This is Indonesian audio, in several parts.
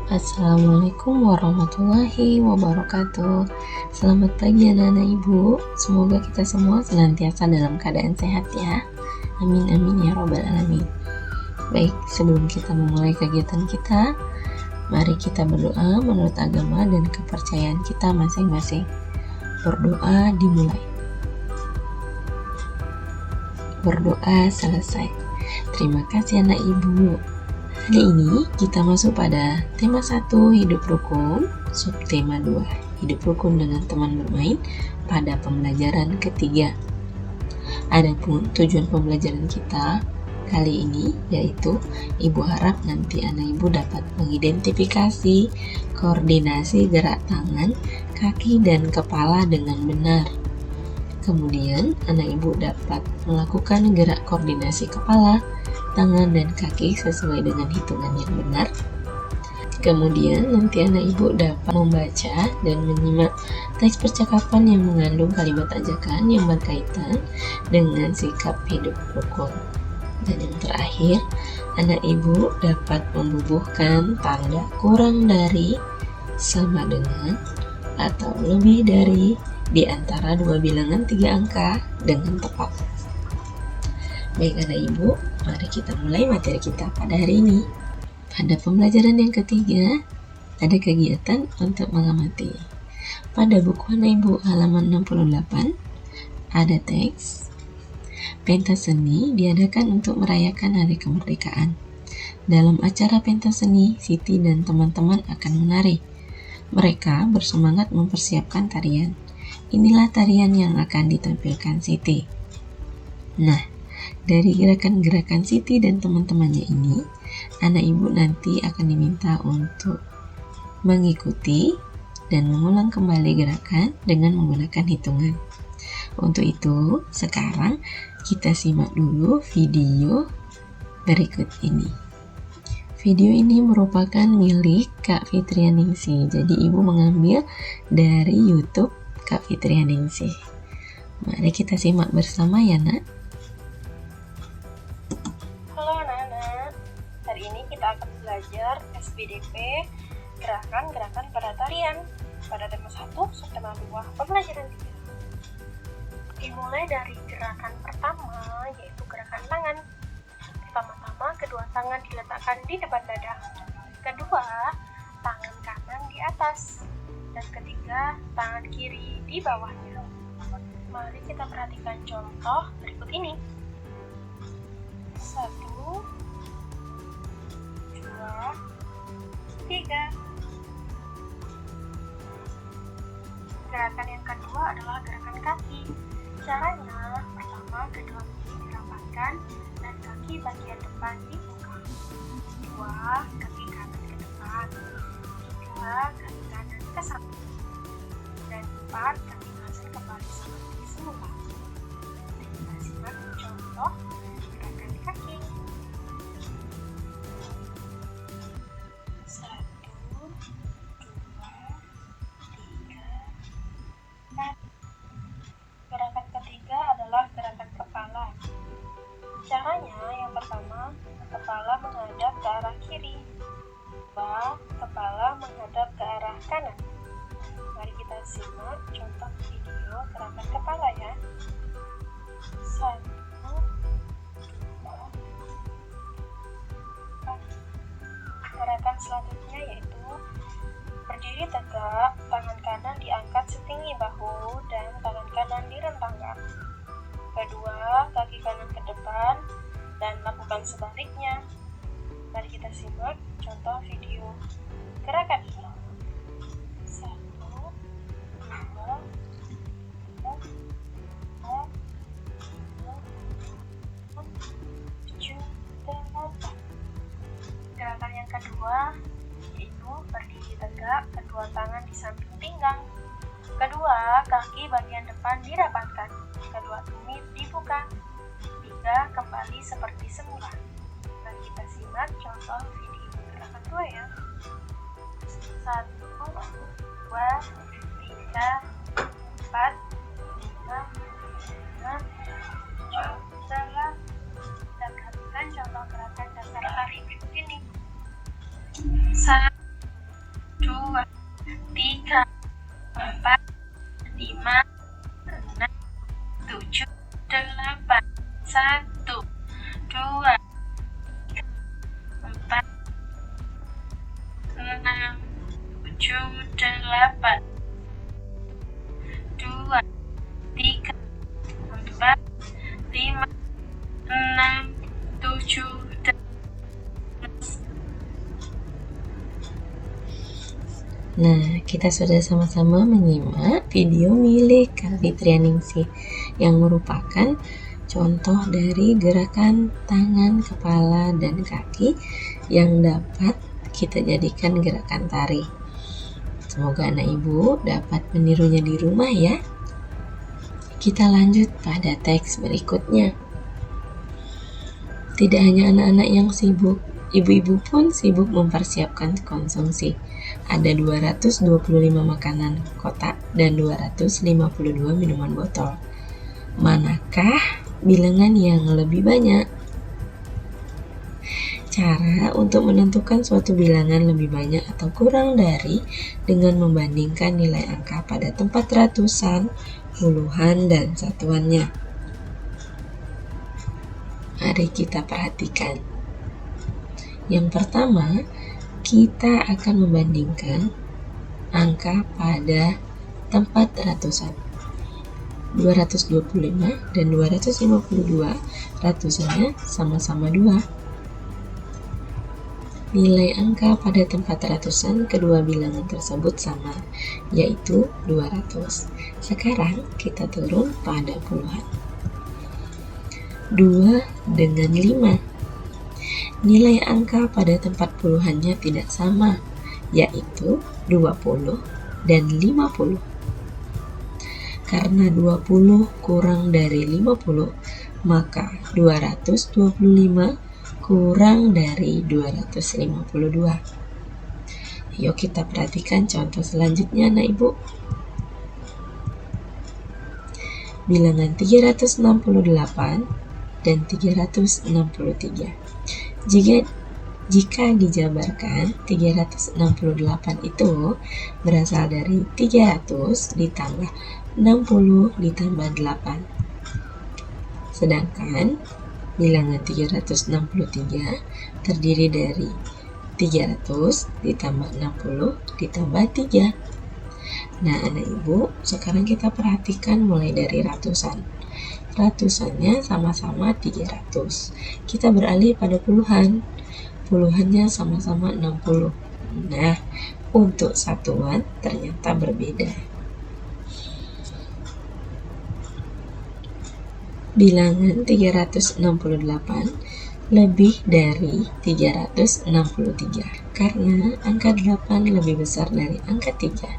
Assalamualaikum warahmatullahi wabarakatuh. Selamat pagi anak-anak ibu. Semoga kita semua senantiasa dalam keadaan sehat ya. Amin amin ya robbal alamin. Baik, sebelum kita memulai kegiatan kita, mari kita berdoa menurut agama dan kepercayaan kita masing-masing. Berdoa dimulai. Berdoa selesai. Terima kasih anak ibu. Hari ini kita masuk pada tema 1 hidup rukun, subtema 2 hidup rukun dengan teman bermain pada pembelajaran ketiga. Adapun tujuan pembelajaran kita kali ini yaitu ibu harap nanti anak ibu dapat mengidentifikasi koordinasi gerak tangan, kaki dan kepala dengan benar. Kemudian anak ibu dapat melakukan gerak koordinasi kepala, tangan dan kaki sesuai dengan hitungan yang benar. Kemudian nanti anak ibu dapat membaca dan menyimak teks percakapan yang mengandung kalimat ajakan yang berkaitan dengan sikap hidup rukun. Dan yang terakhir, anak ibu dapat membubuhkan tanda kurang dari, sama dengan, atau lebih dari di antara dua bilangan 3 angka dengan tepat. Baik anak ibu, mari kita mulai materi kita pada hari ini. Pada pembelajaran yang ketiga, ada kegiatan untuk mengamati. Pada buku anak ibu halaman 68, ada teks. Pentas seni diadakan untuk merayakan hari kemerdekaan. Dalam acara pentas seni, Siti dan teman-teman akan menari. Mereka bersemangat mempersiapkan tarian. Inilah tarian yang akan ditampilkan Siti. Nah, dari gerakan-gerakan Siti dan teman-temannya ini, anak ibu nanti akan diminta untuk mengikuti dan mengulang kembali gerakan dengan menggunakan hitungan. Untuk itu, sekarang kita simak dulu video berikut ini. Video ini merupakan milik Kak Fitrianingsih, jadi ibu mengambil dari YouTube Kak Fitrianingsih. Mari kita simak bersama ya nak. Halo anak-anak, hari ini kita akan belajar SPDP gerakan-gerakan pada tarian pada tema 1, subtema 2, pembelajaran 3. Dimulai dari gerakan pertama, yaitu gerakan tangan. Pertama-tama, kedua tangan diletakkan di depan dada. Kedua, tangan kanan di atas. Dan ketiga, tangan kiri di bawahnya. Mari kita perhatikan contoh berikut ini. 1, 2, 3. Gerakan yang kedua adalah gerakan kaki. Caranya, pertama kedua kaki dirapatkan dan kaki bagian depan dibuka. 2, kaki kanan ke depan. 3, kaki kanan ke samping. Dan 4, kaki kanan kembali seperti semula. Kita simak contoh gerakan kaki. 1, 2, 3, 4. Gerakan ketiga adalah gerakan kepala. Caranya yang pertama, kepala menghadap ke arah kiri. 2, kepala menghadap ke arah kanan. Mari kita simak contoh video gerakan kepala ya. 1, 2, 4. Gerakan selanjutnya yaitu berdiri tegak, tangan kanan diangkat setinggi bahu dan tangan kanan direntangkan. Kedua, kaki kanan ke depan dan lakukan sebaliknya. Mari kita simak contoh video gerakan ini. 1, 2, 3, 4, 5, 7, 8. Gerakan yang kedua yaitu berdiri tegak, kedua tangan di samping pinggang. Kedua, kaki bagian depan dirapatkan, kedua tumit dibuka. 3, kembali seperti semula. Mari kita simak contoh video gerakan 2 ya. 1, 2, 3, 4, 5, 6, 7, 8. Dan perhatikan contoh gerakan dasar tari berikut ini. 1, 2, 3, 4, 5, 6, 7, 8, 1, 2, 4, 6, 7, 8, 2, 3, 4, 5, 6, 7, 8. Nah, kita sudah sama-sama menyimak video milik Kak Fitrianingsih yang merupakan contoh dari gerakan tangan, kepala, dan kaki yang dapat kita jadikan gerakan tari. Semoga anak ibu dapat menirunya di rumah ya. Kita lanjut pada teks berikutnya. Tidak hanya anak-anak yang sibuk, ibu-ibu pun sibuk mempersiapkan konsumsi. Ada 225 makanan kotak dan 252 minuman botol. Manakah bilangan yang lebih banyak? Cara untuk menentukan suatu bilangan lebih banyak atau kurang dari dengan membandingkan nilai angka pada tempat ratusan, puluhan, dan satuannya. Mari kita perhatikan. Yang pertama, kita akan membandingkan angka pada tempat ratusan. 225 dan 252 ratusannya sama-sama 2. Nilai angka pada tempat ratusan kedua bilangan tersebut sama, yaitu 200. Sekarang kita turun pada puluhan. 2 dengan 5. Nilai angka pada tempat puluhannya tidak sama, yaitu 20 dan 50. Karena 20 kurang dari 50, maka 225 kurang dari 252. Yuk kita perhatikan contoh selanjutnya anak ibu. Bilangan 368 dan 363. Jika dijabarkan, 368 itu berasal dari 300 ditambah 60 ditambah 8. Sedangkan bilangan 363 terdiri dari 300 ditambah 60 ditambah 3. Nah anak ibu, sekarang kita perhatikan mulai dari ratusan. Ratusannya sama-sama 300. Kita beralih pada puluhan. Puluhannya sama-sama 60. Nah, untuk satuan ternyata berbeda. Bilangan 368 lebih dari 363 karena angka 8 lebih besar dari angka 3.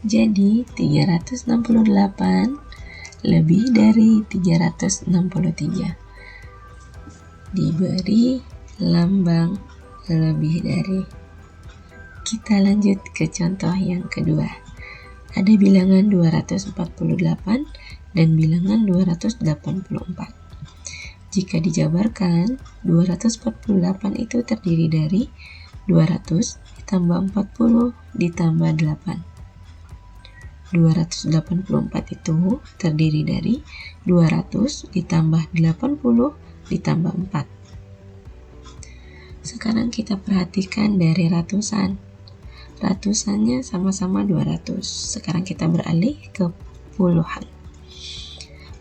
Jadi 368 lebih dari 363 diberi lambang lebih dari. Kita lanjut ke contoh yang kedua. Ada bilangan 248 dan bilangan 284. Jika dijabarkan, 248 itu terdiri dari 200 ditambah 40 ditambah 8. 284 itu terdiri dari 200 ditambah 80 ditambah 4. Sekarang kita perhatikan dari ratusan. Ratusannya sama-sama 200. Sekarang kita beralih ke puluhan.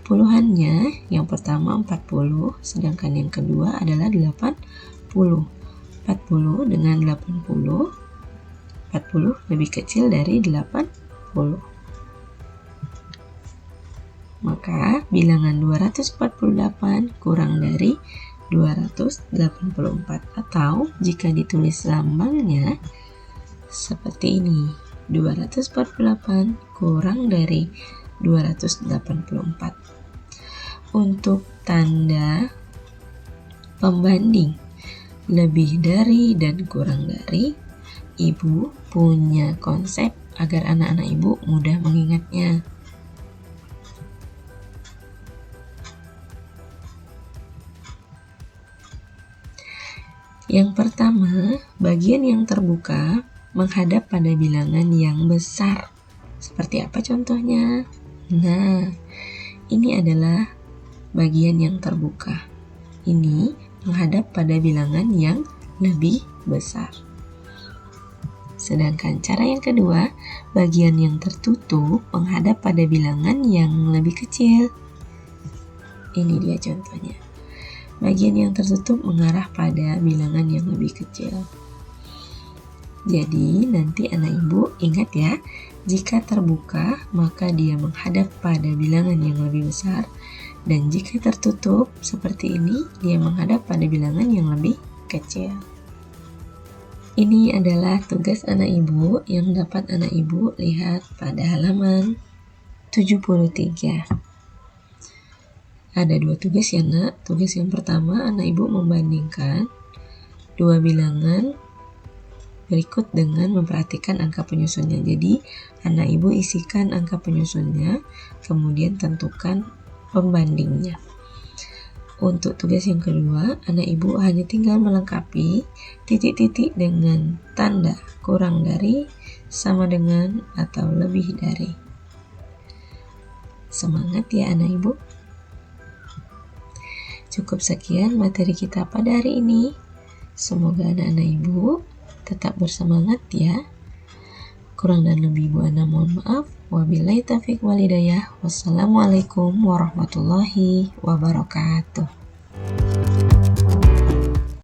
Puluhannya yang pertama 40, sedangkan yang kedua adalah 80. 40 dengan 80, 40 lebih kecil dari 80. Maka bilangan 248 kurang dari 284, atau jika ditulis lambangnya seperti ini, 248 kurang dari 284. Untuk tanda pembanding lebih dari dan kurang dari, ibu punya konsep agar anak-anak ibu mudah mengingatnya. Yang pertama, bagian yang terbuka menghadap pada bilangan yang besar. Seperti apa contohnya? Nah, ini adalah bagian yang terbuka. Ini menghadap pada bilangan yang lebih besar. Sedangkan cara yang kedua, bagian yang tertutup menghadap pada bilangan yang lebih kecil. Ini dia contohnya. Bagian yang tertutup mengarah pada bilangan yang lebih kecil. Jadi nanti anak ibu ingat ya, jika terbuka maka dia menghadap pada bilangan yang lebih besar, dan jika tertutup seperti ini dia menghadap pada bilangan yang lebih kecil. Ini adalah tugas anak ibu yang dapat anak ibu lihat pada halaman 73. Ada dua tugas ya nak. Tugas yang pertama, anak ibu membandingkan dua bilangan berikut dengan memperhatikan angka penyusunnya. Jadi anak ibu isikan angka penyusunnya, kemudian tentukan pembandingnya. Untuk tugas yang kedua, anak ibu hanya tinggal melengkapi titik-titik dengan tanda kurang dari, sama dengan, atau lebih dari. Semangat ya anak ibu. Cukup sekian materi kita pada hari ini. Semoga anak-anak ibu tetap bersemangat ya. Kurang dan lebih Bu Ana mohon maaf. Wabillahi taufiq wal hidayah. Wassalamualaikum warahmatullahi wabarakatuh.